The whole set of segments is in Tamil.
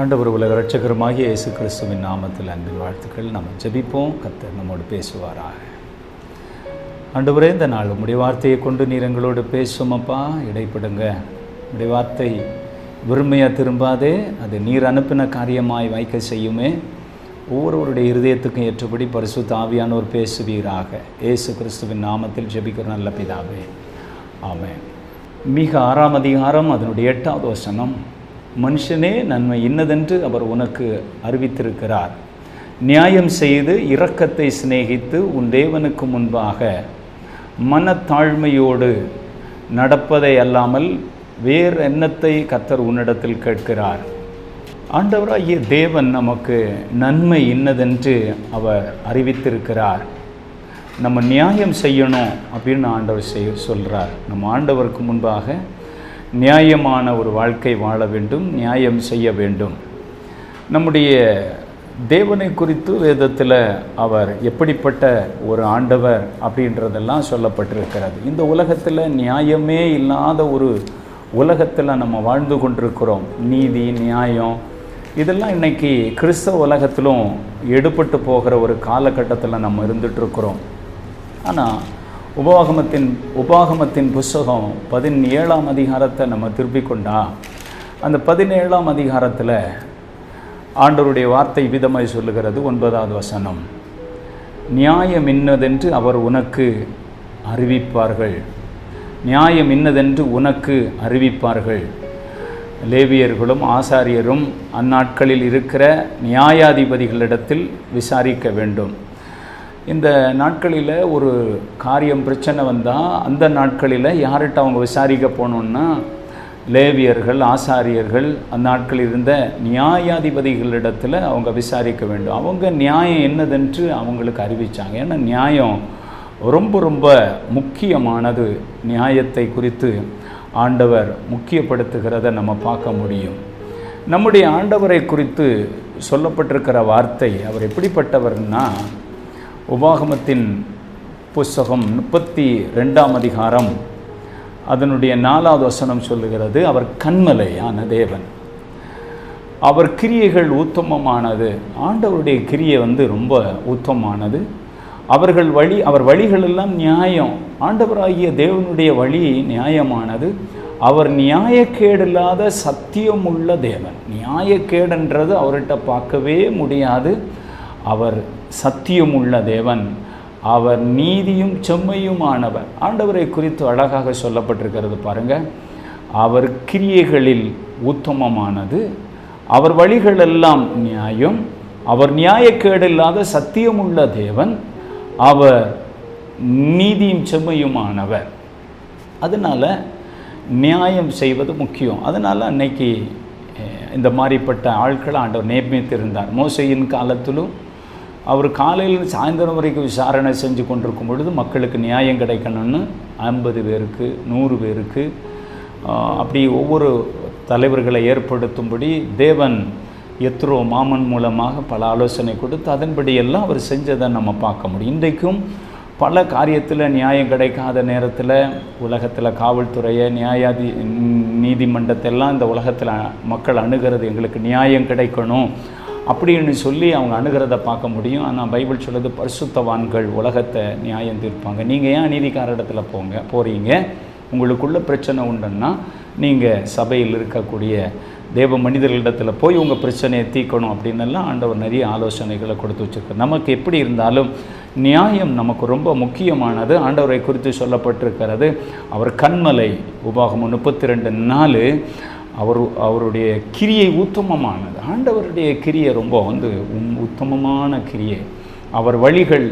ஆண்டவர் உலக இரட்சகருமாகிய இயேசு கிறிஸ்துவின் நாமத்தில் அன்பின் வாழ்த்துக்கள். நம்ம ஜெபிப்போம். கர்த்தர் நம்மோடு பேசுவாராக. ஆண்டவரே, இந்த நாள் உம்முடைய வார்த்தையை கொண்டு நீர் எங்களோடு பேசுமப்பா. இடைப்படுங்க. உம்முடைய வார்த்தை வெறுமையாக திரும்பாதே, அது நீர் அனுப்பின காரியமாய் வாய்க்க செய்யுமே. ஒவ்வொருவருடைய இருதயத்துக்கும் ஏற்றபடி பரிசுத்த ஆவியானோர் பேசுவீராக. இயேசு கிறிஸ்துவின் நாமத்தில் ஜெபிக்கிற நல்ல பிதாவே, ஆமென். மீகா 6ஆம் அதிகாரம் அதனுடைய 8வது வசனம். மனுஷனே, நன்மை இன்னதென்று அவர் உனக்கு அறிவித்திருக்கிறார். நியாயம் செய்து இரக்கத்தை சிநேகித்து உன் தேவனுக்கு முன்பாக மனத்தாழ்மையோடு நடப்பதை அல்லாமல் வேறு எண்ணத்தை கர்த்தர் உன்னிடத்தில் கேட்கிறார். ஆண்டவராகிய தேவன் நமக்கு நன்மை இன்னதென்று அவர் அறிவித்திருக்கிறார். நம்ம நியாயம் செய்யணும் அப்படின்னு ஆண்டவர் சொல்கிறார். நம்ம ஆண்டவருக்கு முன்பாக நியாயமான ஒரு வாழ்க்கை வாழ வேண்டும், நியாயம் செய்ய வேண்டும். நம்முடைய தேவனை குறித்து வேதத்தில் அவர் எப்படிப்பட்ட ஒரு ஆண்டவர் அப்படின்றதெல்லாம் சொல்லப்பட்டிருக்கிறது. இந்த உலகத்தில் நியாயமே இல்லாத ஒரு உலகத்தில் நம்ம வாழ்ந்து கொண்டிருக்கிறோம். நீதி, நியாயம் இதெல்லாம் இன்றைக்கி கிறிஸ்தவ உலகத்திலும் எடுபட்டு போகிற ஒரு காலகட்டத்தில் நம்ம இருந்துகிட்ருக்கிறோம். ஆனால் உபாகமத்தின் புஸ்தகம் 17ஆம் அதிகாரத்தை நம்ம திருப்பிக் கொண்டா, அந்த 17ஆம் அதிகாரத்தில் ஆண்டவருடைய வார்த்தை விதமாய் சொல்லுகிறது. 9வது வசனம். நியாயம் இன்னதென்று அவர் உனக்கு அறிவிப்பார்கள். நியாயம் இன்னதென்று உனக்கு அறிவிப்பார்கள். லேவியர்களும் ஆசாரியரும் அந்நாட்களில் இருக்கிற நியாயாதிபதிகளிடத்தில் விசாரிக்க வேண்டும். இந்த நாட்களில் ஒரு காரியம் பிரச்சனை வந்தால் அந்த நாட்களில் யார்கிட்ட அவங்க விசாரிக்க போனோன்னா, லேவியர்கள், ஆசாரியர்கள் அந்நாட்களில் இருந்த நியாயாதிபதிகளிடத்தில் அவங்க விசாரிக்க வேண்டும். அவங்க நியாயம் என்னதென்று அவங்களுக்கு அறிவித்தாங்க. ஏன்னா நியாயம் ரொம்ப ரொம்ப முக்கியமானது. நியாயத்தை குறித்து ஆண்டவர் முக்கியப்படுத்துகிறத நம்ம பார்க்க முடியும். நம்முடைய ஆண்டவரை குறித்து சொல்லப்பட்டிருக்கிற வார்த்தை, அவர் எப்படிப்பட்டவர்னா, உபாகமத்தின் புஸ்தகம் 32ஆம் அதிகாரம் அதனுடைய 4வது வசனம் சொல்லுகிறது. அவர் கன்மலையான தேவன், அவர் கிரியைகள் உத்தமமானது. ஆண்டவருடைய கிரியை ரொம்ப உத்தமமானது. அவர் வழிகளெல்லாம் நியாயம். ஆண்டவராகிய தேவனுடைய வழி நியாயமானது. அவர் நியாயக்கேடில்லாத சத்தியமுள்ள தேவன். நியாயக்கேடுன்றது அவர்கிட்ட பார்க்கவே முடியாது. அவர் சத்தியமுள்ள தேவன். அவர் நீதியும் செம்மையுமானவர். ஆண்டவரை குறித்து அழகாக சொல்லப்பட்டிருக்கிறது பாருங்கள். அவர் கிரியைகளில் உத்தமமானது. அவர் வழிகளெல்லாம் நியாயம். அவர் நியாயக்கேடில்லாத சத்தியமுள்ள தேவன். அவர் நீதியும் செம்மையுமானவர். அதனால் நியாயம் செய்வது முக்கியம். அதனால் அன்னைக்கு இந்த மாதிரிப்பட்ட ஆட்களை ஆண்டவர் நியமித்திருந்தார். மோசேயின் காலத்திலும் அவர் காலையில் சாயந்தரம் வரைக்கும் விசாரணை செஞ்சு கொண்டிருக்கும் பொழுது மக்களுக்கு நியாயம் கிடைக்கணும்னு 50 பேருக்கு 100 பேருக்கு அப்படி ஒவ்வொரு தலைவர்களை ஏற்படுத்தும்படி தேவன் எத்ரோ மாமன் மூலமாக பல ஆலோசனை கொடுத்து அதன்படியெல்லாம் அவர் செஞ்சதை நம்ம பார்க்க முடியும். இன்றைக்கும் பல காரியத்தில் நியாயம் கிடைக்காத நேரத்தில் உலகத்தில் காவல்துறையை, நீதிமன்றத்தெல்லாம் இந்த உலகத்தில் மக்கள் அணுகிறது. எங்களுக்கு நியாயம் கிடைக்கணும் அப்படின்னு சொல்லி அவங்க அணுகிறத பார்க்க முடியும். ஆனால் பைபிள் சொல்லுது, பரிசுத்தவான்கள் உலகத்தை நியாயம் தீர்ப்பாங்க. நீங்கள் ஏன் நீதிக்கார இடத்துல போகிறீங்க? உங்களுக்குள்ள பிரச்சனை உண்டுன்னா நீங்கள் சபையில் இருக்கக்கூடிய தேவ மனிதர்களிடத்தில் போய் உங்கள் பிரச்சனையை தீர்க்கணும் அப்படின்னெல்லாம் ஆண்டவர் நிறைய ஆலோசனைகளை கொடுத்து வச்சுருக்கார். நமக்கு எப்படி இருந்தாலும் நியாயம் நமக்கு ரொம்ப முக்கியமானது. ஆண்டவரை குறித்து சொல்லப்பட்டிருக்கிறது. அவர் கன்மலை. உபாகமம் 32:4. அவருடைய கிரியை உத்தமமானது. ஆண்டவருடைய கிரியை ரொம்ப உத்தமமான கிரியை. அவர் வழிகள்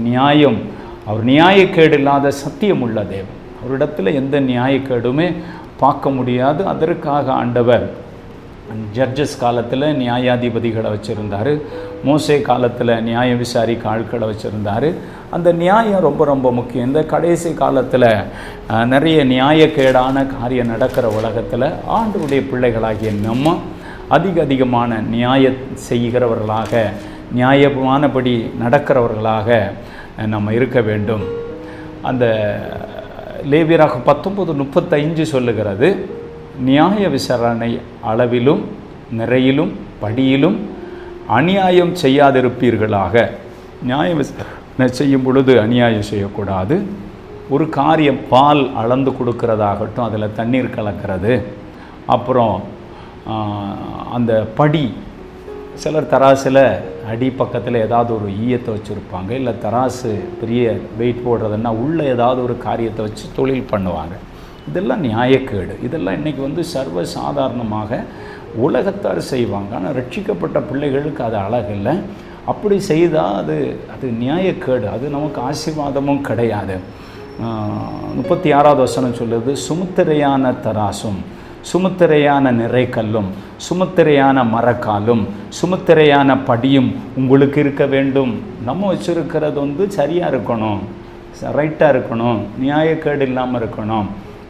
நியாயம். அவர் நியாயக்கேடு இல்லாத சத்தியமுள்ள தேவன். அவரிடத்தில் எந்த நியாயக்கேடுமே பார்க்க முடியாது. அதற்காக ஆண்டவர் ஜட்ஜஸ் காலத்தில் நியாயாதிபதிகளை வச்சுருந்தார். மோசே காலத்தில் நியாயம் விசாரிக்க ஆட்களை வச்சுருந்தார். அந்த நியாயம் ரொம்ப ரொம்ப முக்கியம். இந்த கடைசி காலத்தில் நிறைய நியாயக்கேடான காரியம் நடக்கிற உலகத்தில் ஆண்டவருடைய பிள்ளைகளாகிய நம்ம அதிகமான நியாயம் செய்கிறவர்களாக, நியாயமானபடி நடக்கிறவர்களாக நம்ம இருக்க வேண்டும். அந்த லேவியராக 19:35 சொல்லுகிறது, நியாய விசாரணை அளவிலும் நிறையிலும் படியிலும் அநியாயம் செய்யாதிருப்பீர்களாக. நியாயம் செய்யும் பொழுது அநியாயம் செய்யக்கூடாது. ஒரு காரியம், பால் அளந்து கொடுக்கறதாகட்டும், அதில் தண்ணீர் கலக்கிறது, அப்புறம் அந்த படி, சிலர் தராசில் அடி பக்கத்தில் ஏதாவது ஒரு ஈயத்தை வச்சுருப்பாங்க, இல்லை தராசு பெரிய வெயிட் போடுறதுன்னா உள்ளே ஏதாவது ஒரு காரியத்தை வச்சு தொழில் பண்ணுவாங்க. இதெல்லாம் நியாயக்கேடு. இதெல்லாம் இன்றைக்கி சர்வ சாதாரணமாக உலகத்தார் செய்வாங்க. ஆனால் ரட்சிக்கப்பட்ட பிள்ளைகளுக்கு அது அழகில்லை. அப்படி செய்தால் அது நியாயக்கேடு, அது நமக்கு ஆசீர்வாதமும் கிடையாது. 36வது வசனம் சொல்லுது, சுமுத்திரையான தராசும் சுமுத்திரையான நிறைக்கல்லும் சுமுத்திரையான மரக்காலும் சுமுத்திரையான படியும் உங்களுக்கு இருக்க வேண்டும். நம்ம வச்சுருக்கிறது சரியாக இருக்கணும், ரைட்டாக இருக்கணும், நியாயக்கேடு இல்லாமல் இருக்கணும்.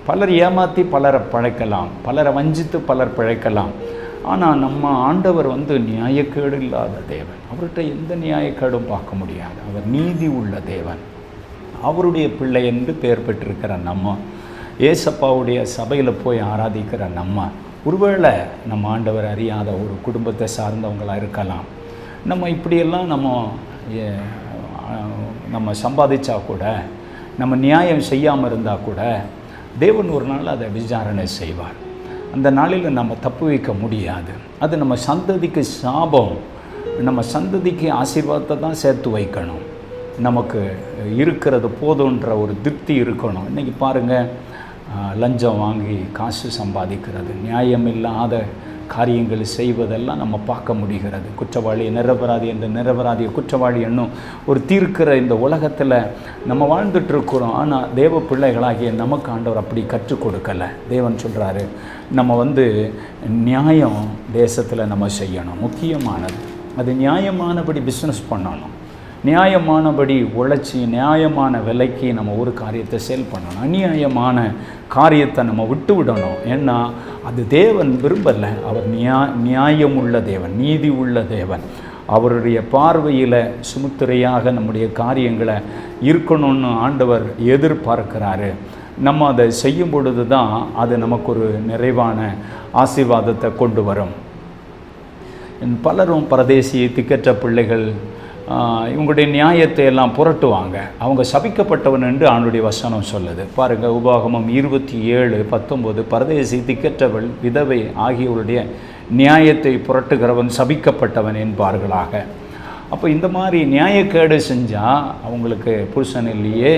பலர் ஏமாற்றி பலரை பழைக்கலாம், பலரை வஞ்சித்து பலர் பிழைக்கலாம். ஆனால் நம்ம ஆண்டவர் நியாயக்கேடு இல்லாத தேவன். அவர்கிட்ட எந்த நியாயக்கேடும் பார்க்க முடியாது. அவர் நீதி உள்ள தேவன். அவருடைய பிள்ளை என்று பெயர் பெற்றிருக்கிற நம்ம, ஏசப்பாவுடைய சபையில் போய் ஆராதிக்கிற நம்ம, ஒருவேளை நம்ம ஆண்டவர் அறியாத ஒரு குடும்பத்தை சார்ந்தவங்களாக இருக்கலாம். நம்ம இப்படியெல்லாம் நம்ம சம்பாதிச்சா கூட, நம்ம நியாயம் செய்யாமல் இருந்தால் கூட தேவன் ஒரு நாள் அதை விசாரணை செய்வார். அந்த நாளில் நம்ம தப்பு வைக்க முடியாது. அது நம்ம சந்ததிக்கு சாபம். நம்ம சந்ததிக்கு ஆசீர்வாதத்தை தான் சேர்த்து வைக்கணும். நமக்கு இருக்கிறது போதுன்ற ஒரு திருப்தி இருக்கணும். இன்றைக்கி பாருங்கள், லஞ்சம் வாங்கி காசு சம்பாதிக்கிறது, நியாயம் இல்லாத காரியங்கள் செய்வதெல்லாம் நம்ம பார்க்க முடிகிறது. குற்றவாளி நிரபராதி என்ற நிரபராதியை குற்றவாளி என்னும் ஒரு தீர்க்கிற இந்த உலகத்தில் நம்ம வாழ்ந்துட்டுருக்குறோம். ஆனால் தேவ பிள்ளைகளாகிய நமக்கு ஆண்டவர் அப்படி கற்றுக் கொடுக்கலை. தேவன் சொல்கிறாரு, நம்ம நியாயம் தேசத்தில் நம்ம செய்யணும். முக்கியமானது அது நியாயமானபடி பிஸ்னஸ் பண்ணணும், நியாயமானபடி உழைச்சி நியாயமான விலைக்கு நம்ம ஒரு காரியத்தை சேல் பண்ணணும். அநியாயமான காரியத்தை நம்ம விட்டு விடணும். ஏன்னா அது தேவன் விரும்பலை. அவர் நியாயமுள்ள தேவன், நீதி உள்ள தேவன். அவருடைய பார்வையில் சுமுத்திரையாக நம்முடைய காரியங்களை இருக்கணும்னு ஆண்டவர் எதிர்பார்க்கிறாரு. நம்ம அதை செய்யும் பொழுது தான் அது நமக்கு ஒரு நிறைவான ஆசீர்வாதத்தை கொண்டு வரும். பலரும் பரதேசி திக்கற்ற பிள்ளைகள் இவங்களுடைய நியாயத்தை எல்லாம் புரட்டுவாங்க. அவங்க சபிக்கப்பட்டவன் என்று ஆண்டுடைய வசனம் சொல்லுது. பாருங்கள், உபாகமம் 27:19, பரதேசி திக்கற்றவள் விதவை ஆகியவருடைய நியாயத்தை புரட்டுகிறவன் சபிக்கப்பட்டவன் என்பார்களாக. அப்போ இந்த மாதிரி நியாயக்கேடு செஞ்சால் அவங்களுக்கு புருஷன் இல்லையே,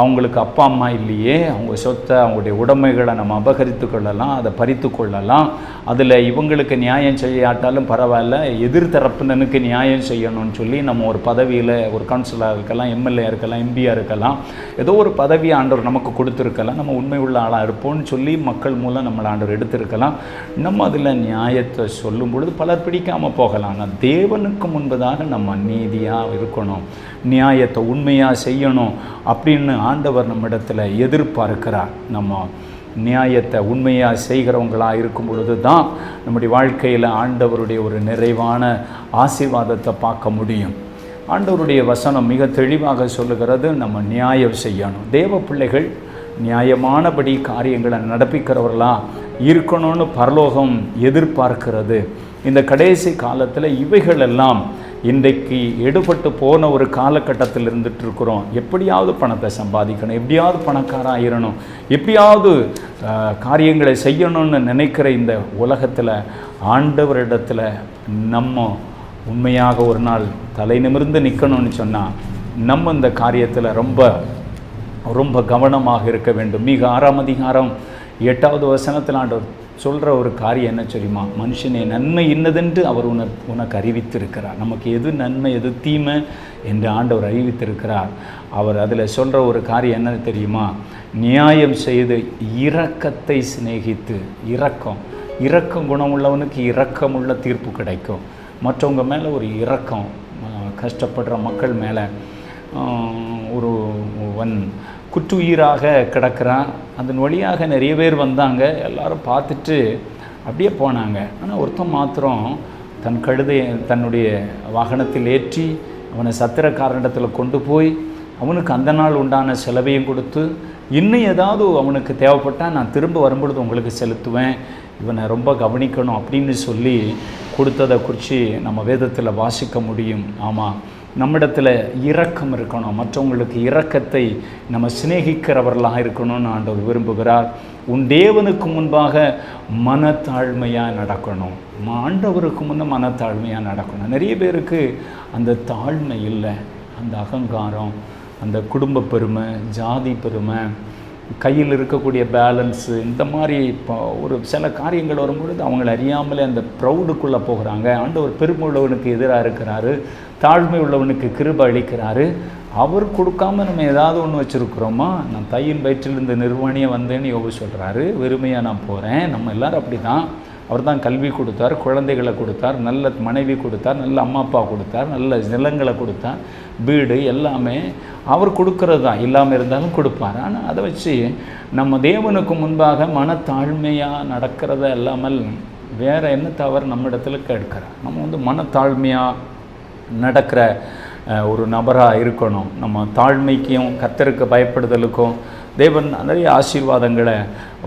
அவங்களுக்கு அப்பா அம்மா இல்லையே, அவங்க சொத்தை அவங்களுடைய உடைமைகளை நம்ம அபகரித்து கொள்ளலாம், அதை பறித்து கொள்ளலாம். அதில் இவங்களுக்கு நியாயம் செய்யாட்டாலும் பரவாயில்ல, எதிர்த்தரப்பினனுக்கு நியாயம் செய்யணும்னு சொல்லி நம்ம ஒரு பதவியில், ஒரு கவுன்சிலராக இருக்கலாம், எம்எல்ஏ இருக்கலாம், எம்பியாக இருக்கலாம், ஏதோ ஒரு பதவி ஆண்டவர் நமக்கு கொடுத்துருக்கலாம். நம்ம உண்மை உள்ள ஆளாக இருப்போம்னு சொல்லி மக்கள் மூலம் நம்மளை ஆண்டவர் எடுத்திருக்கலாம். நம்ம அதில் நியாயத்தை சொல்லும் பொழுது பலர் பிடிக்காமல் போகலாம். ஆனால் தேவனுக்கு முன்பதாக நம்ம நீதியாக இருக்கணும், நியாயத்தை உண்மையாக செய்யணும் அப்படின்னு ஆண்டவர் நம்மிடத்தில் எதிர்பார்க்கிறார். நம்ம நியாயத்தை உண்மையாக செய்கிறவங்களாக இருக்கும் பொழுது தான் நம்முடைய வாழ்க்கையில் ஆண்டவருடைய ஒரு நிறைவான ஆசீர்வாதத்தை பார்க்க முடியும். ஆண்டவருடைய வசனம் மிக தெளிவாக சொல்லுகிறது, நம்ம நியாயம் செய்யணும். தேவ பிள்ளைகள் நியாயமானபடி காரியங்களை நடப்பிக்கிறவர்களாக இருக்கணும்னு பரலோகம் எதிர்பார்க்கிறது. இந்த கடைசி காலத்தில் இவைகள் எல்லாம் இன்றைக்கு எடுபட்டு போன ஒரு காலகட்டத்தில் இருந்துட்டு இருக்கிறோம். எப்படியாவது பணத்தை சம்பாதிக்கணும், எப்படியாவது பணக்காரன் ஆயிடணும், எப்படியாவது காரியங்களை செய்யணும்னு நினைக்கிற இந்த உலகத்தில் ஆண்டவரிடத்தில் நம்ம உண்மையாக ஒரு நாள் தலை நிமிர்ந்து நிற்கணும்னு சொன்னால் நம்ம இந்த காரியத்தில் ரொம்ப ரொம்ப கவனமாக இருக்க வேண்டும். மீக 6ஆம் அதிகாரம் 8வது வசனத்தில் ஆண்டவர் சொல்கிற ஒரு காரியம் என்ன தெரியுமா? மனுஷனே, நன்மை இன்னதென்று அவர் உனக்கு அறிவித்திருக்கிறார். நமக்கு எது நன்மை எது தீமை என்று ஆண்டவர் அறிவித்திருக்கிறார். அவர் அதில் சொல்கிற ஒரு காரியம் என்ன தெரியுமா? நியாயம் செய்து இரக்கத்தை சிநேகித்து, இரக்கம் குணமுள்ளவனுக்கு இரக்கமுள்ள தீர்ப்பு கிடைக்கும். மற்றவங்க மேலே ஒரு இரக்கம், கஷ்டப்படுற மக்கள் மேலே ஒருவன் குற்றுயிராக கிடக்கிறான். அதன் வழியாக நிறைய பேர் வந்தாங்க, எல்லாரும் பார்த்துட்டு அப்படியே போனாங்க. ஆனால் ஒருத்தன் மாத்திரம் தன் கழுதை தன்னுடைய வாகனத்தில் ஏற்றி அவனை சத்திரக்காரனிடத்தில் கொண்டு போய் அவனுக்கு அந்த நாள் உண்டான செலவையும் கொடுத்து, இன்னும் ஏதாவது அவனுக்கு தேவைப்பட்டால் நான் திரும்ப வரும்பொழுது உங்களுக்கு செலுத்துவேன், இவனை ரொம்ப கவனிக்கணும் அப்படின்னு சொல்லி கொடுத்ததை குறித்து நம்ம வேதத்தில் வாசிக்க முடியும். ஆமாம், நம்மிடத்தில் இரக்கம் இருக்கணும், மற்றவங்களுக்கு இரக்கத்தை நம்ம சிநேகிக்கிறவர்களாக இருக்கணும்னு ஆண்டவர் விரும்புகிறார். உன் தேவனுக்கு முன்பாக மனத்தாழ்மையாக நடக்கணும். ஆண்டவருக்கு முன்னே மனத்தாழ்மையாக நடக்கணும். நிறைய பேருக்கு அந்த தாழ்மை இல்லை. அந்த அகங்காரம், அந்த குடும்ப பெருமை, ஜாதி பெருமை, கையில் இருக்கக்கூடிய பேலன்ஸு, இந்த மாதிரி இப்போ ஒரு சில காரியங்கள் வரும்பொழுது அவங்கள அறியாமலே அந்த ப்ரௌடுக்குள்ளே போகிறாங்க. ஆண்டவர் பெருமை உள்ளவனுக்கு எதிராக இருக்கிறாரு, தாழ்மை உள்ளவனுக்கு கிருபை அளிக்கிறாரு. அவர் கொடுக்காம நம்ம ஏதாவது ஒன்று வச்சுருக்குறோமா? நான் தையின் வயிற்றிலிருந்து நிர்வாணியாக வந்தேன்னு யோபு சொல்கிறாரு. வெறுமையாக நான் போகிறேன். நம்ம எல்லோரும் அப்படி தான். அவர் தான் கல்வி கொடுத்தார், குழந்தைகளை கொடுத்தார், நல்ல மனைவி கொடுத்தார், நல்ல அம்மா அப்பா கொடுத்தார், நல்ல நிலங்களை கொடுத்தார், வீடு எல்லாமே அவர் கொடுக்கறது தான். இல்லாமல் இருந்தாலும் கொடுப்பார். ஆனால் அதை வச்சு நம்ம தேவனுக்கு முன்பாக மனத்தாழ்மையாக நடக்கிறத இல்லாமல் வேறு என்ன தவறு நம்ம இடத்துல கேட்கிறார். நம்ம மனத்தாழ்மையாக நடக்கிற ஒரு நபராக இருக்கணும். நம்ம தாழ்மைக்கும் கர்த்தருக்கு பயப்படுதலுக்கும் தேவன் நிறைய ஆசீர்வாதங்களை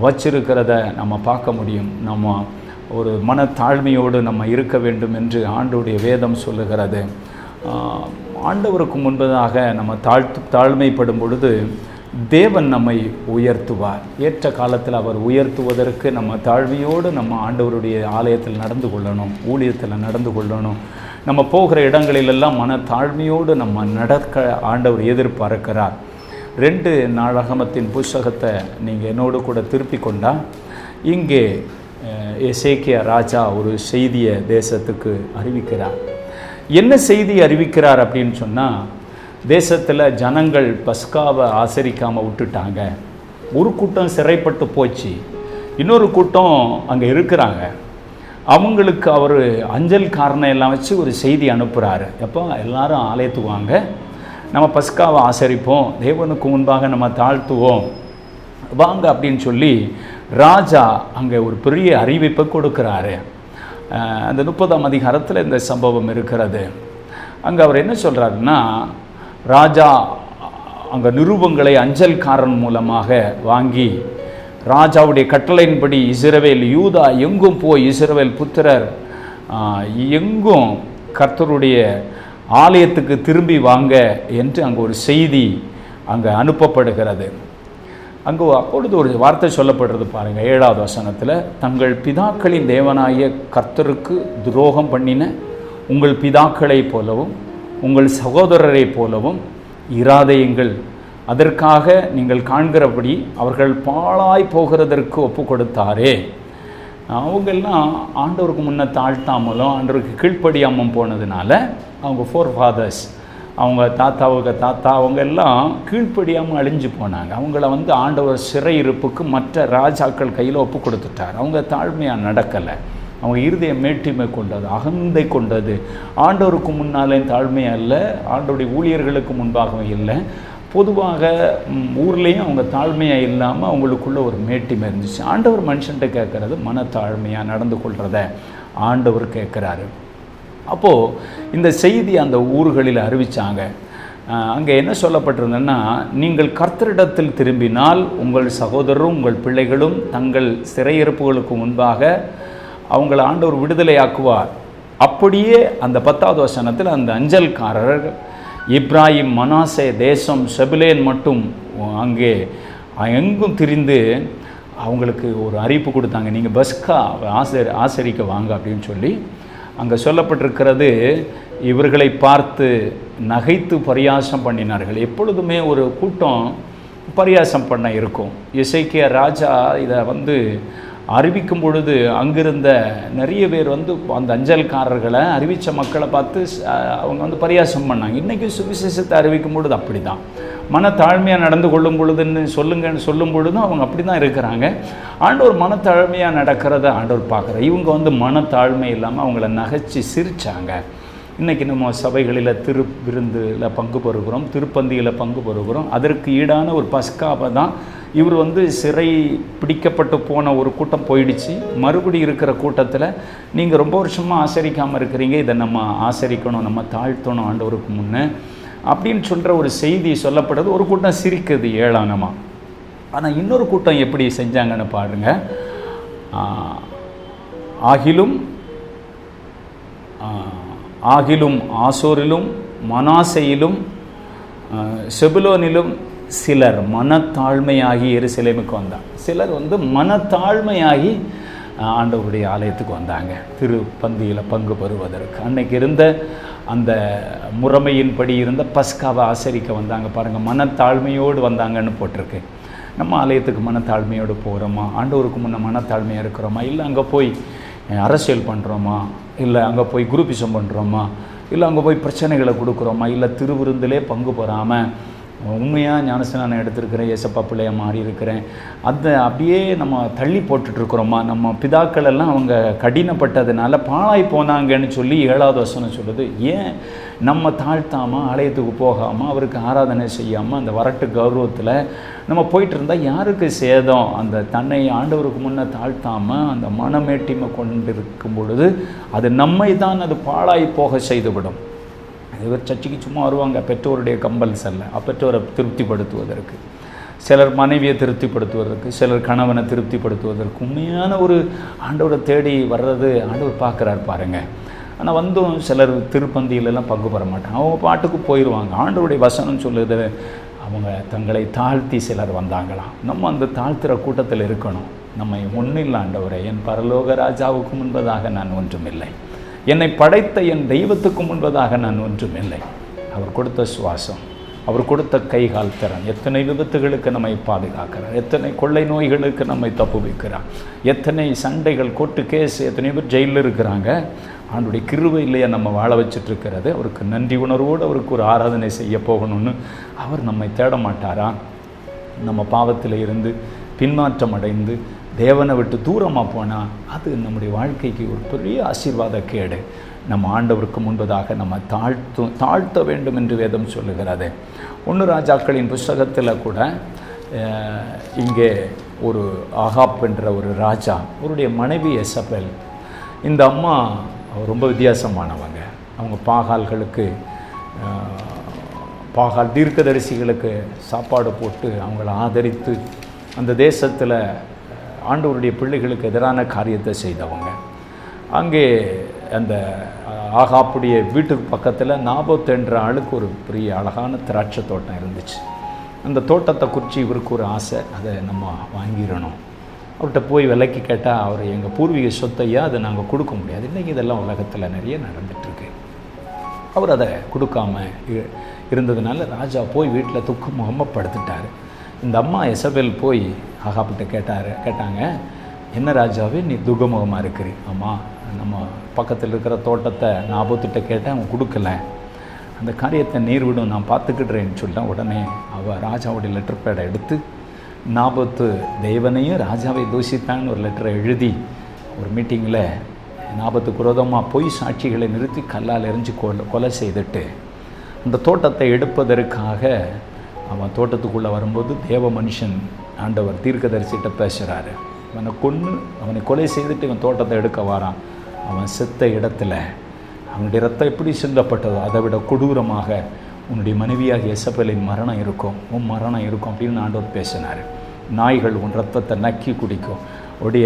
வச்சிருக்கிறத நம்ம பார்க்க முடியும். நம்ம ஒரு மனத்தாழ்மையோடு நம்ம இருக்க வேண்டும் என்று ஆண்டவருடைய வேதம் சொல்லுகிறது. ஆண்டவருக்கு முன்பதாக நம்ம தாழ்மைப்படும் பொழுது தேவன் நம்மை உயர்த்துவார். ஏற்ற காலத்தில் அவர் உயர்த்துவதற்கு நம்ம தாழ்மையோடு நம்ம ஆண்டவருடைய ஆலயத்தில் நடந்து கொள்ளணும், ஊழியத்தில் நடந்து கொள்ளணும். நம்ம போகிற இடங்களிலெல்லாம் மனத்தாழ்மையோடு நம்ம நடக்க ஆண்டவர் எதிர்பார்க்கிறார். 2 நாளாகமத்தின் புஸ்தகத்தை நீங்கள் என்னோடு கூட திருப்பி கொண்டா, இங்கே எசேக்கியா ராஜா ஒரு செய்தியை தேசத்துக்கு அறிவிக்கிறார். என்ன செய்தி அறிவிக்கிறார் அப்படின்னு சொன்னால், தேசத்தில் ஜனங்கள் பஸ்காவை ஆசரிக்காமல் விட்டுட்டாங்க. ஒரு கூட்டம் சிறைப்பட்டு போச்சு, இன்னொரு கூட்டம் அங்கே இருக்கிறாங்க. அவங்களுக்கு அவர் அஞ்சல்காரனை எல்லாம் வச்சு ஒரு செய்தி அனுப்புகிறாரு. எப்போ எல்லாரும் ஆலயத்துக்கு வாங்க, நம்ம பஸ்காவை ஆசரிப்போம், தேவனுக்கு முன்பாக நம்ம தாழ்த்துவோம் வாங்க அப்படின்னு சொல்லி ராஜா அங்கே ஒரு பெரிய அறிவிப்பை கொடுக்குறாரு. அந்த 30ஆம் அதிகாரத்தில் இந்த சம்பவம் இருக்கிறது. அங்கே அவர் என்ன சொல்கிறாருன்னா, ராஜா அங்கே நிருபங்களை அஞ்சல்காரன் மூலமாக வாங்கி ராஜாவுடைய கட்டளையின்படி இஸ்ரவேல் யூதா எங்கும் போய் இஸ்ரவேல் புத்திரர் எங்கும் கர்த்தருடைய ஆலயத்துக்கு திரும்பி வாங்க என்று அங்கே ஒரு செய்தி அங்கே அனுப்பப்படுகிறது. அங்கே அப்பொழுது ஒரு வார்த்தை சொல்லப்படுறது பாருங்கள், 7வது வசனத்தில், தங்கள் பிதாக்களின் தேவனாகிய கர்த்தருக்கு துரோகம் பண்ணின உங்கள் பிதாக்களைப் போலவும் உங்கள் சகோதரரை போலவும் இராதேயுங்கள். அதற்காக நீங்கள் காண்கிறபடி அவர்கள் பாழாய் போகிறதற்கு ஒப்பு கொடுத்தாரே. அவங்கெல்லாம் ஆண்டவருக்கு முன்னே தாழ்த்தாமலும் ஆண்டவருக்கு கீழ்ப்படியாமல் போனதுனால அவங்க ஃபோர்ஃபாதர்ஸ், அவங்க தாத்தாவுக்கு தாத்தா, அவங்க எல்லாம் கீழ்ப்படியாமல் அழிஞ்சு போனாங்க. அவங்கள ஆண்டவர் சிறையிருப்புக்கு மற்ற ராஜாக்கள் கையில் ஒப்பு கொடுத்துட்டார். அவங்க தாழ்மையாக நடக்கலை. அவங்க இருதய மேட்டிமை கொண்டது, அகந்தை கொண்டது. ஆண்டவருக்கு முன்னாலே தாழ்மையாக இல்லை, ஆண்டவருடைய ஊழியர்களுக்கு முன்பாகவும் இல்லை. பொதுவாக ஊர்லேயும் அவங்க தாழ்மையாக இல்லாமல் அவங்களுக்குள்ள ஒரு மேட்டிமை இருந்துச்சு. ஆண்டவர் மனுஷன்ட்ட கேட்குறது மனத்தாழ்மையாக நடந்து கொள்கிறத ஆண்டவர் கேட்குறாரு. அப்போது இந்த செய்தி அந்த ஊர்களில் அறிவித்தாங்க. அங்கே என்ன சொல்லப்பட்டிருந்தன்னா, நீங்கள் கர்த்தரிடத்தில் திரும்பினால் உங்கள் சகோதரரும் உங்கள் பிள்ளைகளும் தங்கள் சிறையிருப்புகளுக்கு முன்பாக அவங்கள ஆண்டவர் விடுதலையாக்குவார். அப்படியே அந்த 10வது வசனத்தில் அந்த அஞ்சல்காரர் இப்ராஹிம், மனாசே தேசம், செபுலேன் மட்டும் அங்கே எங்கும் திரிந்து அவங்களுக்கு ஒரு அறிவிப்பு கொடுத்தாங்க, நீங்கள் பஸ்கா ஆசரிக்க வாங்க அப்படின்னு சொல்லி. அங்கே சொல்லப்பட்டிருக்கிறது, இவர்களை பார்த்து நகைத்து பரியாசம் பண்ணினார்கள். எப்பொழுதுமே ஒரு கூட்டம் பரியாசம் பண்ண இருக்கும். எசேக்கியா ராஜா இதை அறிவிக்கும் பொழுது அங்கிருந்த நிறைய பேர் அந்த அஞ்சல்காரர்களை அறிவித்த மக்களை பார்த்து அவங்க பரியாசம் பண்ணாங்க. இன்றைக்கி சுவிசேஷத்தை அறிவிக்கும் பொழுது அப்படி தான், மனத்தாழ்மையாக நடந்து கொள்ளும் பொழுதுன்னு சொல்லும் பொழுதும் அவங்க அப்படி தான் இருக்கிறாங்க. ஆண்டவர் மனத்தாழ்மையாக நடக்கிறத ஆண்டவர் பார்க்குறார். இவங்க மனத்தாழ்மை இல்லாமல் அவங்கள நகைச்சி சிரித்தாங்க. இன்றைக்கி நம்ம சபைகளில் விருந்தில் பங்கு பெறுகிறோம், திருப்பந்தியில் பங்கு பெறுகிறோம். அதற்கு ஈடான ஒரு பஸ்காவை தான் இவர் சிறை பிடிக்கப்பட்டு போன ஒரு கூட்டம் போயிடுச்சு. மறுபடி இருக்கிற கூட்டத்தில் நீங்கள் ரொம்ப வருஷமாக ஆசரிக்காமல் இருக்கிறீங்க, இதை நம்ம ஆசரிக்கணும், நம்ம தாழ்த்தணும் ஆண்டவருக்கு முன்னே அப்படின்னு சொல்கிற ஒரு செய்தி சொல்லப்படுறது. ஒரு கூட்டம் சிரிக்குது ஏளனமாக. ஆனால் இன்னொரு கூட்டம் எப்படி செஞ்சாங்கன்னு பாருங்கள். ஆகிலும் ஆகிலும் ஆசோரிலும் மனாசையிலும் செபுலோனிலும் சிலர் மனத்தாழ்மையாகி எருசலேமுக்கு வந்தாங்க. சிலர் மனத்தாழ்மையாகி ஆண்டவருடைய ஆலயத்துக்கு வந்தாங்க திருப்பந்தியில் பங்கு பெறுவதற்கு. அன்னைக்கு இருந்த அந்த முறைமையின்படி இருந்த பஸ்காவை ஆசரிக்க வந்தாங்க. பாருங்கள், மனத்தாழ்மையோடு வந்தாங்கன்னு போட்டிருக்கு. நம்ம ஆலயத்துக்கு மனத்தாழ்மையோடு போகிறோமா? ஆண்டவருக்கு முன்னே மனத்தாழ்மையாக இருக்கிறோமா? இல்லை அங்கே போய் அரசியல் பண்ணுறோமா? இல்லை அங்கே போய் குரூப்பிசம் பண்ணுறோமா? இல்லை அங்கே போய் பிரச்சனைகளை கொடுக்குறோமா? இல்லை திருவிருந்திலே பங்கு பெறாமல் உண்மையாக ஞானஸ்நானம் எடுத்திருக்கிறேன், ஏசப்பா பிள்ளையாக மாறி இருக்கிறேன், அதை அப்படியே நம்ம தள்ளி போட்டுட்ருக்குறோமா? நம்ம பிதாக்கள் எல்லாம் அவங்க கடினப்பட்டதுனால பாழாய் போனாங்கன்னு சொல்லி 7வது வசனம் சொல்லுது. ஏன் நம்ம தாழ்த்தாமல் ஆலயத்துக்கு போகாமல் அவருக்கு ஆராதனை செய்யாமல் அந்த வரட்டு கௌரவத்தில் நம்ம போயிட்டு இருந்தால் யாருக்கு சேதம்? அந்த தன்னை ஆண்டவருக்கு முன்னே தாழ்த்தாமல் அந்த மனமேட்டிமை கொண்டிருக்கும் பொழுது அது நம்மை தான் அது பாழாய் போக செய்துவிடும். இவர் சர்ச்சைக்கு சும்மா வருவாங்க பெற்றோருடைய கம்பல்சல்ல, பெற்றோரை திருப்திப்படுத்துவதற்கு, சிலர் மனைவியை திருப்திப்படுத்துவதற்கு, சிலர் கணவனை திருப்திப்படுத்துவதற்கு. உண்மையான ஒரு ஆண்டவரை தேடி வர்றது ஆண்டவர் பார்க்குறாரு பாருங்கள். ஆனால் சிலர் திருப்பந்தியிலெல்லாம் பங்கு பெற மாட்டாங்க, அவங்க பாட்டுக்கு போயிடுவாங்க. ஆண்டவருடைய வசனம் சொல்லுது, அவங்க தங்களை தாழ்த்தி சிலர் வந்தாங்களாம். நம்ம அந்த தாழ்த்துகிற கூட்டத்தில் இருக்கணும். நம்மை ஒன்றில்லை ஆண்டவரே, என் பரலோக ராஜாவுக்கு முன்பதாக நான் ஒன்றுமில்லை, என்னை படைத்த என் தெய்வத்துக்கு முன்பதாக நான் ஒன்றுமில்லை. அவர் கொடுத்த சுவாசம், அவர் கொடுத்த கைகால் திறன் எத்தனை விபத்துகளுக்கு நம்மை பாதுகாக்கிறார், எத்தனை கொள்ளை நோய்களுக்கு நம்மை தப்புவிக்கிறார், எத்தனை சண்டைகள் கோர்ட்டு கேஸ், எத்தனை பேர் ஜெயிலில் இருக்கிறாங்க. ஆண்டுடைய கிருபை இல்லையா நம்ம வாழ வச்சுட்ருக்கிறது. அவருக்கு நன்றி உணர்வோடு அவருக்கு ஒரு ஆராதனை செய்ய போகணும்னு அவர் நம்மை தேட மாட்டாரா? நம்ம பாவத்தில் இருந்து பின்மாற்றம் அடைந்து தேவனை விட்டு தூரமாக போனால் அது நம்முடைய வாழ்க்கைக்கு ஒரு பெரிய ஆசீர்வாத கேடு. நம்ம ஆண்டவருக்கு முன்பதாக நம்ம தாழ்த்த வேண்டும் என்று வேதம் சொல்லுகிறது. 1 ராஜாக்களின் புஸ்தகத்தில் கூட இங்கே ஒரு ஆகாப் என்ற ஒரு ராஜா, அவருடைய மனைவி எசபெல். இந்த அம்மா ரொம்ப வித்தியாசமானவங்க. அவங்க பாகால் தீர்க்கதரிசிகளுக்கு சாப்பாடு போட்டு அவங்கள ஆதரித்து அந்த தேசத்தில் ஆண்டவருடைய பிள்ளைகளுக்கு எதிரான காரியத்தை செய்தவங்க. அங்கே அந்த ஆகாப்புடைய வீட்டுக்கு பக்கத்தில் நாபோத் என்ற ஆளுக்கு ஒரு பெரிய அழகான திராட்சை தோட்டம் இருந்துச்சு. அந்த தோட்டத்தை குறித்து இவருக்கு ஒரு ஆசை, அதை நம்ம வாங்கிடணும். அவர்கிட்ட போய் விலைக்கு கேட்டால் அவர் எங்கள் பூர்வீக சொத்தையா அதை நாங்கள் கொடுக்க முடியாது. இன்றைக்கி இதெல்லாம் உலகத்தில் நிறைய நடந்துகிட்ருக்கு. அவர் அதை கொடுக்காம இருந்ததுனால ராஜா போய் வீட்டில் துக்கமுகமாக படுத்துட்டார். இந்த அம்மா எசபெல் போய் ஆகாப்பிட்ட கேட்டாங்க, என்ன ராஜாவே நீ துக்கமுகமாக இருக்கிறீ? ஆமாம், நம்ம பக்கத்தில் இருக்கிற தோட்டத்தை நாபோத்திட்ட கேட்டேன், அவன் கொடுக்கல, அந்த காரியத்தை நீர் விடும், நான் பார்த்துக்கிட்றேன்னு சொல்லிட்டேன். உடனே அவள் ராஜாவுடைய லெட்டர் பேடை எடுத்து நாபோத்து தேவனையும் ராஜாவை தூஷித்தான்னு ஒரு லெட்டரை எழுதி ஒரு மீட்டிங்கில் நாபத்துக்கு விரோதமாக பொய் சாட்சிகளை நிறுத்தி கல்லால் எரிஞ்சு கொலை செய்துட்டு அந்த தோட்டத்தை எடுப்பதற்காக அவன் தோட்டத்துக்குள்ளே வரும்போது தேவ மனுஷன் ஆண்டவர் தீர்க்கதரிசிட்ட பேசுகிறாரு. அவனை கொலை செய்துட்டு இவன் தோட்டத்தை எடுக்க வாரான். அவன் செத்த இடத்துல அவனுடைய ரத்தம் எப்படி சிந்தப்பட்டதோ அதை விட கொடூரமாக உன்னுடைய மனைவியாக எசபெலின் மரணம் இருக்கும், உன் மரணம் இருக்கும் அப்படின்னு ஆண்டவர் பேசினார். நாய்கள் உன் ரத்தத்தை நக்கி குடிக்கும், உடைய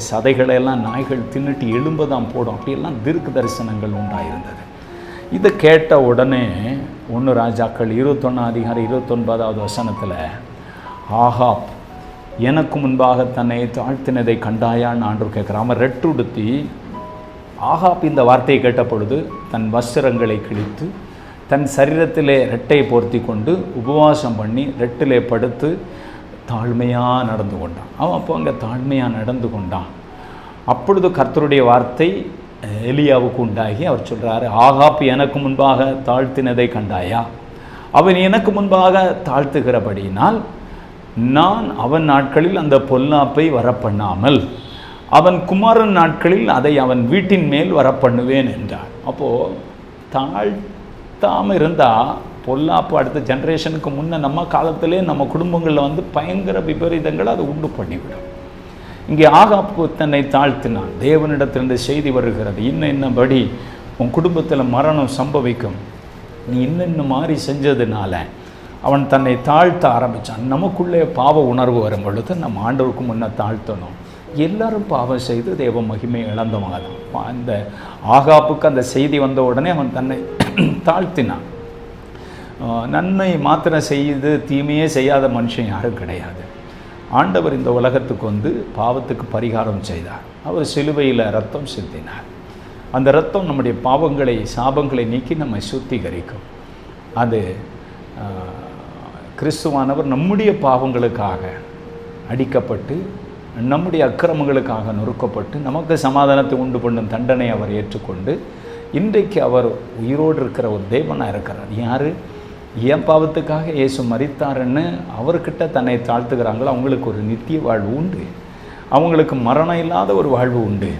சதைகளெல்லாம் நாய்கள் தின்னுட்டு எலும்புதான் போடும், அப்படியெல்லாம் தீர்க்க தரிசனங்கள் உண்டாயிருந்தது. இதை கேட்ட உடனே 1 ராஜாக்கள் 21 வசனத்தில் ஆகாப் எனக்கு முன்பாக தன்னை தாழ்த்தினதை கண்டாயான்னு ஆண்டவர் கேட்குறான். அவன் ரெட்டுடுத்தி ஆகாப் இந்த வார்த்தையை கேட்ட பொழுது தன் வஸ்திரங்களை கிழித்து தன் சரீரத்திலே ரெட்டை போர்த்தி கொண்டு உபவாசம் பண்ணி ரெட்டிலே படுத்து தாழ்மையாக நடந்து கொண்டான். அவன் அப்போ அங்கே தாழ்மையாக நடந்து கொண்டான். அப்பொழுது கர்த்தருடைய வார்த்தை எலியாவுக்கு உண்டாகி அவர் சொல்கிறாரு, ஆகாப் எனக்கு முன்பாக தாழ்த்தினதை கண்டாயா? அவன் எனக்கு முன்பாக தாழ்த்துகிறபடியினால் நான் அவன் நாட்களில் அந்த பொல்லாப்பை வரப்பண்ணாமல் அவன் குமாரன் நாட்களில் அதை அவன் வீட்டின் மேல் வரப்பண்ணுவேன் என்றார். அப்போது தாழ்த்தாமல் இருந்தால் பொல்லாப்பு அடுத்த ஜென்ரேஷனுக்கு முன்னே நம்ம காலத்திலே நம்ம குடும்பங்களில் பயங்கர விபரீதங்களை அது உண்டு பண்ணிவிடும். இங்கே ஆகாப்பு தன்னை தாழ்த்தினான். தேவனிடத்திலிருந்து செய்தி வருகிறது, இன்னபடி உன் குடும்பத்தில் மரணம் சம்பவிக்கும், நீ இன்னும் மாறி செஞ்சதுனால அவன் தன்னை தாழ்த்த ஆரம்பித்தான். நமக்குள்ளே பாவ உணர்வு வரும் பொழுது நம்ம ஆண்டவருக்கு முன்னே தாழ்த்தணும். எல்லாரும் பாவம் செய்து தேவ மகிமை இழந்தவங்க தான். அந்த ஆகாப்புக்கு அந்த செய்தி வந்த உடனே அவன் தன்னை தாழ்த்தினான். நன்மை மாத்திரம் செய்து தீமையே செய்யாத மனுஷன் யாரும் கிடையாது. ஆண்டவர் இந்த உலகத்துக்கு வந்து பாவத்துக்கு பரிகாரம் செய்தார். அவர் சிலுவையில் ரத்தம் சிந்தினார். அந்த ரத்தம் நம்முடைய பாவங்களை சாபங்களை நீக்கி நம்மை சுத்திகரிக்கும். அது கிறிஸ்துவானவர் நம்முடைய பாவங்களுக்காக அடிக்கப்பட்டு நம்முடைய அக்கிரமங்களுக்காக நொறுக்கப்பட்டு நமக்கு சமாதானத்தை உண்டு பண்ணும் தண்டனை அவர் ஏற்றுக்கொண்டு இன்றைக்கு அவர் உயிரோடு இருக்கிற ஒரு தேவனாக இருக்கிறார். யார் ஏன் பாவத்துக்காக இயேசு மரித்தாருன்னு அவர்கிட்ட தன்னை தாழ்த்துக்கிறாங்களோ அவங்களுக்கு ஒரு நித்திய வாழ்வு உண்டு. அவங்களுக்கு மரணம் இல்லாத ஒரு வாழ்வு உண்டு.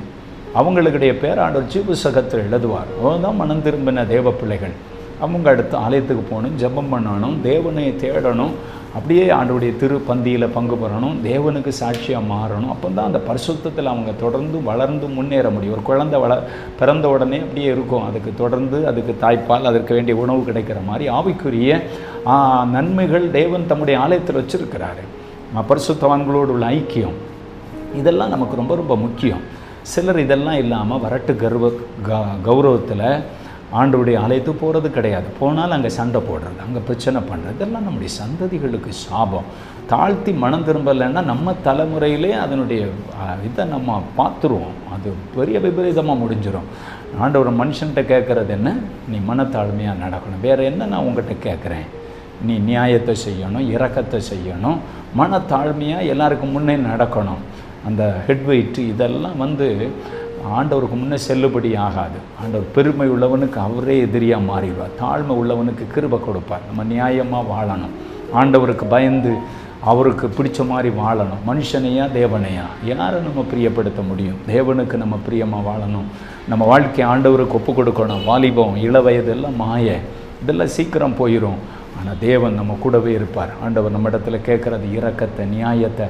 அவங்களுடைய பேராண்டவர் ஜீவ புத்தகத்தில் எழுதுவார். அவர்தான் மனம் திரும்பின தேவ பிள்ளைகள். அவங்க அடுத்து ஆலயத்துக்கு போகணும், ஜெபம் பண்ணணும், தேவனை தேடணும், அப்படியே ஆண்டவருடைய திரு பந்தியில் பங்கு பெறணும், தேவனுக்கு சாட்சியாக மாறணும். அப்போ தான் அந்த பரிசுத்தத்தில் அவங்க தொடர்ந்து வளர்ந்து முன்னேற முடியும். ஒரு குழந்தை பிறந்த உடனே அப்படியே இருக்கும். அதுக்கு தொடர்ந்து அதுக்கு தாய்ப்பால், அதற்கு வேண்டிய உணவு கிடைக்கிற மாதிரி ஆவிக்குரிய நன்மைகள் தேவன் தம்முடைய ஆலயத்தில் வச்சுருக்கிறாரு. பரிசுத்தவான்களோடு உள்ள ஐக்கியம் இதெல்லாம் நமக்கு ரொம்ப ரொம்ப முக்கியம். சிலர் இதெல்லாம் இல்லாமல் வரட்டு கௌரவத்தில் ஆண்டவருடைய ஆலயத்துக்கு போகிறது கிடையாது. போனால் அங்கே சண்டை போடுறது, அங்கே பிரச்சனை பண்ணுறது, இதெல்லாம் நம்முடைய சந்ததிகளுக்கு சாபம். தாழ்த்தி மனம் திரும்பலைன்னா நம்ம தலைமுறையிலே அதனுடைய இதை நம்ம பார்த்துருவோம். அது பெரிய விபரீதமாக முடிஞ்சிடும். ஆண்டவர் மனுஷன்கிட்ட கேட்குறது என்ன? நீ மனத்தாழ்மையாக நடக்கணும். வேறு என்ன நான் உங்கள்கிட்ட கேட்குறேன்? நீ நியாயத்தை செய்யணும், இரக்கத்தை செய்யணும், மனத்தாழ்மையாக எல்லாருக்கும் முன்னே நடக்கணும். அந்த ஹெட் வெயிட்டு இதெல்லாம் வந்து ஆண்டவருக்கு முன்னே செல்லுபடி ஆகாது. ஆண்டவர் பெருமை உள்ளவனுக்கு அவரே எதிரியாக மாறிடுவார். தாழ்மை உள்ளவனுக்கு கிருபை கொடுப்பார். நம்ம நியாயமாக வாழணும், ஆண்டவருக்கு பயந்து அவருக்கு பிடிச்ச மாதிரி வாழணும். மனுஷனையா தேவனையா யாரை நம்ம பிரியப்படுத்த முடியும்? தேவனுக்கு நம்ம பிரியமாக வாழணும். நம்ம வாழ்க்கையை ஆண்டவருக்கு ஒப்பு கொடுக்கணும். வாலிபம், இளவயது எல்லாம் மாய, இதெல்லாம் சீக்கிரம் போயிடும். ஆனால் தேவன் நம்ம கூடவே இருப்பார். ஆண்டவர் நம்ம இடத்துல கேட்குறது இரக்கத்தை, நியாயத்தை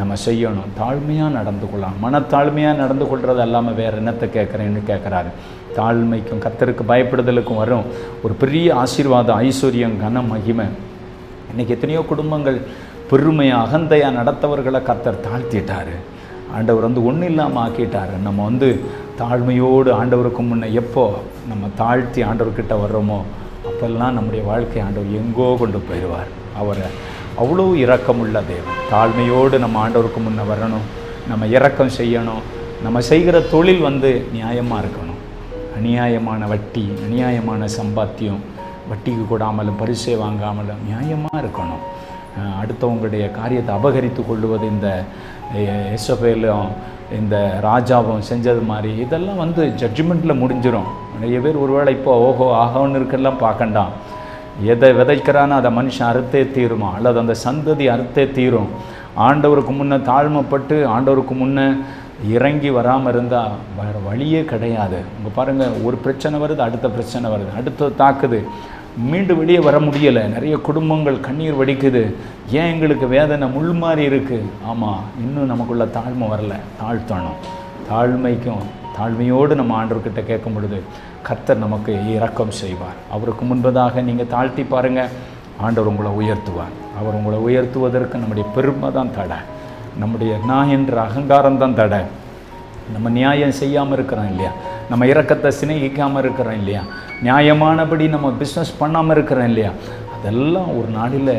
நம்ம செய்யணும். தாழ்மையாக நடந்து கொள்ளலாம். மனத்தாழ்மையாக நடந்து கொள்வது அல்லாமல் வேறு என்னத்தை கேட்குறேன்னு கேட்குறாரு. தாழ்மைக்கும் கர்த்தருக்கு பயப்படுதலுக்கும் வரும் ஒரு பெரிய ஆசீர்வாதம், ஐஸ்வர்யம், கன மகிமை. இன்றைக்கி எத்தனையோ குடும்பங்கள் பெருமையாக அகந்தையாக நடத்தவர்களை கர்த்தர் தாழ்த்திட்டார். ஆண்டவர் வந்து ஒன்றும் இல்லாமல் ஆக்கிட்டார். நம்ம வந்து தாழ்மையோடு ஆண்டவருக்கு முன்னே எப்போ நம்ம தாழ்த்தி ஆண்டவர்கிட்ட வர்றோமோ அப்பெல்லாம் நம்முடைய வாழ்க்கை ஆண்டவர் எங்கோ கொண்டு போயிடுவார். அவரை அவ்வளோ இரக்கமுள்ள தேவன். தாழ்மையோடு நம்ம ஆண்டவருக்கு முன்னே வரணும், நம்ம இரக்கம் செய்யணும். நம்ம செய்கிற தொழில் வந்து நியாயமாக இருக்கணும். அநியாயமான வட்டி, அநியாயமான சம்பாத்தியம், வட்டிக்கு கொடாமலும் பரிசை வாங்காமலும் நியாயமாக இருக்கணும். அடுத்தவங்களுடைய காரியத்தை அபகரித்து கொள்வது இந்த எசபேலும் இந்த ராஜாவும் செஞ்சது மாதிரி இதெல்லாம் வந்து ஜட்ஜ்மெண்ட்டில் முடிஞ்சிடும். நிறைய பேர் ஒருவேளை இப்போ ஓஹோ ஆகோன்னு இருக்கெல்லாம் பார்க்கண்டாம். எதை விதைக்கிறானோ அதை மனுஷன் அறுத்தே தீருமா, அல்லது அந்த சந்ததி அறுத்தே தீரும். ஆண்டவருக்கு முன்னே தாழ்மைப்பட்டு ஆண்டவருக்கு முன்னே இறங்கி வராமல் இருந்தால் வேறு வழியே கிடையாது. உங்க பாருங்கள், ஒரு பிரச்சனை வருது, அடுத்த பிரச்சனை வருது, அடுத்த தாக்குது, மீண்டும் வெளியே வர முடியலை. நிறைய குடும்பங்கள் கண்ணீர் வடிக்குது. ஏன் எங்களுக்கு வேதனை முள் மாதிரி இருக்குது? ஆமாம், இன்னும் நமக்குள்ள தாழ்மை வரல. தாழ்த்தணும். தாழ்மையோடு நம்ம ஆண்டவர்கிட்ட கேட்கும் பொழுது கர்த்தர் நமக்கு இரக்கம் செய்வார். அவருக்கு முன்பதாக நீங்கள் தாழ்த்தி பாருங்கள், ஆண்டவர் உங்களை உயர்த்துவார். அவர் உங்களை உயர்த்துவதற்கு நம்முடைய பெருமை தான் தடை, நம்முடைய நான் என்ற அகங்காரம் தான் தடை. நம்ம நியாயம் செய்யாமல் இருக்கிறோம் இல்லையா, நம்ம இரக்கத்தை சிநேகிக்காமல் இருக்கிறோம் இல்லையா, நியாயமானபடி நம்ம பிஸ்னஸ் பண்ணாமல் இருக்கிறோம் இல்லையா, அதெல்லாம் ஒரு நாளில்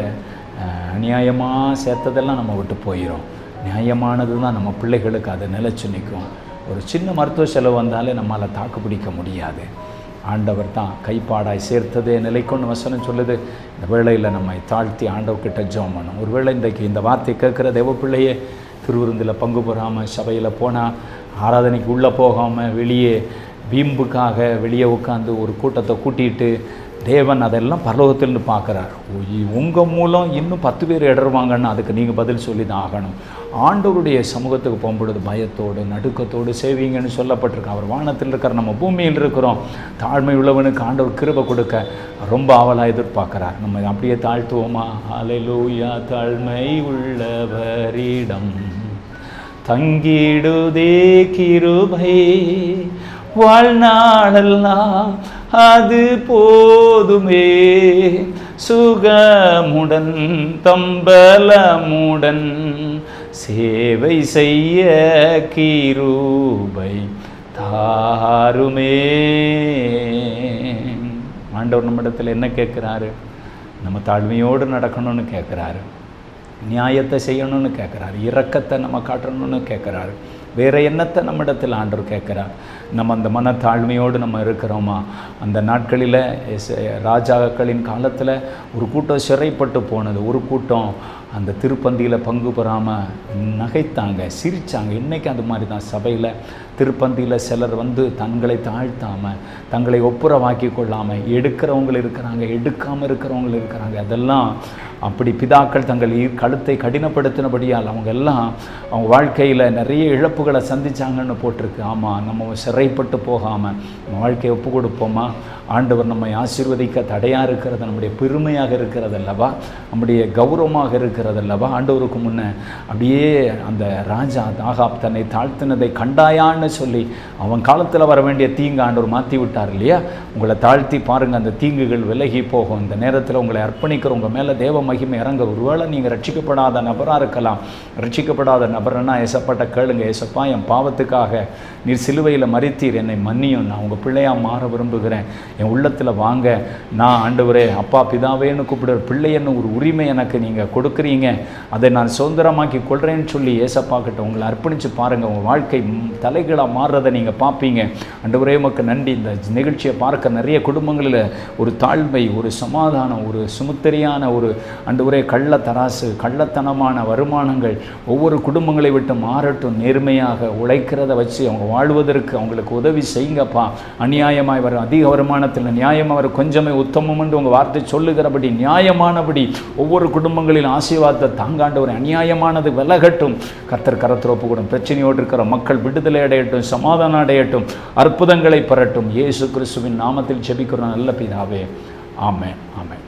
அநியாயமாக சேர்த்ததெல்லாம் நம்ம விட்டு போயிடும். நியாயமானது தான் நம்ம பிள்ளைகளுக்கு அதை நிலைச்சு நிற்கும். ஒரு சின்ன மருத்துவ செலவு வந்தாலே நம்மளால் தாக்கு பிடிக்க முடியாது. ஆண்டவர் தான் கைப்பாடாய் சேர்த்ததே நிலைக்கொண்டு வசனம் சொல்லுது. இந்த வேளையில் நம்மை தாழ்த்தி ஆண்டவர்கிட்ட ஜெபம் பண்ணணும். ஒருவேளை இன்றைக்கு இந்த வார்த்தை கேட்குற தேவ பிள்ளையே திருவிருந்தில் பங்கு பெறாமல் சபையில் போனால் ஆராதனைக்கு உள்ளே போகாமல் வெளியே வீம்புக்காக வெளியே உட்காந்து ஒரு கூட்டத்தை கூட்டிகிட்டு தேவன் அதெல்லாம் பரலோகத்தில்னு பார்க்குறார். உங்கள் மூலம் இன்னும் 10 பேர் இடருவாங்கன்னு அதுக்கு நீங்கள் பதில் சொல்லி தான் ஆகணும். ஆண்டவருடைய சமூகத்துக்கு போகும்பொழுது பயத்தோடு நடுக்கத்தோடு சேவிங்கன்னு சொல்லப்பட்டிருக்கு. அவர் வானத்தில் இருக்கிற, நம்ம பூமியில் இருக்கிறோம். தாழ்மை உள்ளவனுக்கு ஆண்டவர் கிருபை கொடுக்க ரொம்ப ஆவலாக எதிர்பார்க்குறார். நம்ம அப்படியே தாழ்த்துவோமா? அல்லேலூயா. தாழ்மை உள்ளவரிடம் தங்கிடுதே கிருபை, வாழ்நாளெல்லாம் அது போதுமே, சுகமுடன் தம்பலமுடன் சேவை செய்ய கிருபை தாருமே. ஆண்டவர் நம்மிடத்தில் என்ன கேட்குறாரு? நம்ம தாழ்மையோடு நடக்கணும்னு கேட்குறாரு, நியாயத்தை செய்யணும்னு கேட்குறாரு, இரக்கத்தை நம்ம காட்டணும்னு கேட்குறாரு. வேறு என்னத்தை நம்மிடத்தில் ஆண்டவர் கேட்குறார்? நம்ம அந்த மன தாழ்மையோடு நம்ம இருக்கிறோமா? அந்த நாட்களில் ராஜாக்களின் காலத்தில் ஒரு கூட்டம் சிறைப்பட்டு போனது. ஒரு கூட்டம் அந்த திருப்பந்தியில் பங்கு பெறாமல் நகைத்தாங்க, சிரித்தாங்க. இன்றைக்கி அது மாதிரி தான் சபையில் திருப்பந்தியில் சிலர் தங்களை தாழ்த்தாமல், தங்களை ஒப்புரவாக்கி கொள்ளாமல் எடுக்கிறவங்க இருக்கிறாங்க, எடுக்காமல் இருக்கிறவங்க இருக்கிறாங்க. அதெல்லாம் அப்படி பிதாக்கள் தங்கள் கழுத்தை கடினப்படுத்தினபடியால் அவங்க எல்லாம் அவங்க வாழ்க்கையில் நிறைய இழப்புகளை சந்தித்தாங்கன்னு போட்டிருக்கு. ஆமாம், நம்ம சிறைப்பட்டு போகாமல் நம்ம வாழ்க்கையை ஒப்பு கொடுப்போமா? ஆண்டவர் நம்மை ஆசீர்வதிக்க தடையாக இருக்கிறது நம்முடைய பெருமையாக இருக்கிறதல்லவா, நம்முடைய கௌரவமாக இருக்கிறதல்லவா? ஆண்டவருக்கு முன்னே அப்படியே அந்த ராஜா ஆகாப் தன்னை தாழ்த்தினதை கண்டாயான்னு சொல்லி அவன் காலத்தில் வர வேண்டிய தீங்கு ஆண்டவர் மாற்றி விட்டார் இல்லையா? உங்களை தாழ்த்தி பாருங்கள், அந்த தீங்குகள் விலகி போகும். இந்த நேரத்தில் உங்களை அர்ப்பணிக்கிற உங்கள் மேலே தேவ மகிமை இறங்க. ஒருவேளை நீங்கள் ரட்சிக்கப்படாத நபராக இருக்கலாம். ரட்சிக்கப்படாத நபர்னா ஏசப்பாட்ட கேளுங்க, ஏசப்பா என் பாவத்துக்காக நீர் சிலுவையில் மரித்தீர், என்னை மன்னியும், நான் உங்கள் பிள்ளையாக மாற விரும்புகிறேன், என் உள்ளத்தில் வாங்க, நான் ஆண்டவரே அப்பா பிதாவேன்னு கூப்பிடுற பிள்ளைன்னு ஒரு உரிமை எனக்கு நீங்கள் கொடுக்குறீங்க, அதை நான் சுதந்திரமாக்கி கொள்கிறேன்னு சொல்லி ஏசப்பா கிட்ட உங்களை அர்ப்பணித்து பாருங்கள். உங்கள் வாழ்க்கை தலைகளாக மாறுறதை நீங்கள் பார்ப்பீங்க. ஆண்டவரே உமக்கு நன்றி. இந்த நிகழ்ச்சியை பார்க்க நிறைய குடும்பங்களில் ஒரு தாழ்மை, ஒரு சமாதானம், ஒரு சுமுத்தரியான ஒரு ஆண்டவரே கள்ளத்தராசு, கள்ளத்தனமான வருமானங்கள் ஒவ்வொரு குடும்பங்களை விட்டு மாறட்டும். நேர்மையாக உழைக்கிறத வச்சு அவங்க வாழ்வதற்கு அவங்களுக்கு உதவி செய்யுங்கப்பா. அநியாயமாய் வரும் அதிக வருமானத்தில் நியாயமாக வரும் கொஞ்சமே உத்தமம் என்று உங்கள் வார்த்தை சொல்லுகிறபடி நியாயமானபடி ஒவ்வொரு குடும்பங்களில் ஆசீர்வாதத்தை தாங்காண்டவர். அநியாயமானது விலகட்டும். கர்த்தர் கரத்தில் ஒப்புக்கூடும். பிரச்சனையோடு இருக்கிற மக்கள் விடுதலை அடையட்டும், சமாதானம் அடையட்டும், அற்புதங்களை பெறட்டும். இயேசு கிறிஸ்துவின் நாமத்தில் ஜெபிக்கிறோம் நல்ல பிதாவே. ஆமென், ஆமென்.